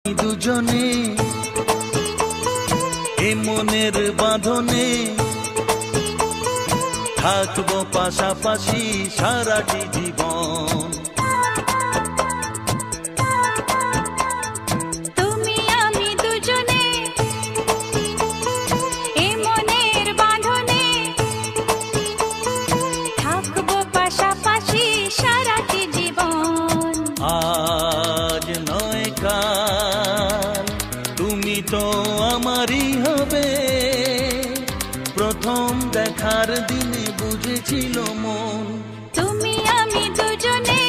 দুজনে এ মনের বাঁধনে থাকবো পাশাপাশি সারাটি জীবন। তুমি আমি দুজনে এ মনের বাঁধনে থাকবো পাশাপাশি সারাটি জীবন। আজ নয় কাল তুমি তো আমারই হবে, প্রথম দেখার দিনে বুঝেছিল মন। তুমি আমি দুজনে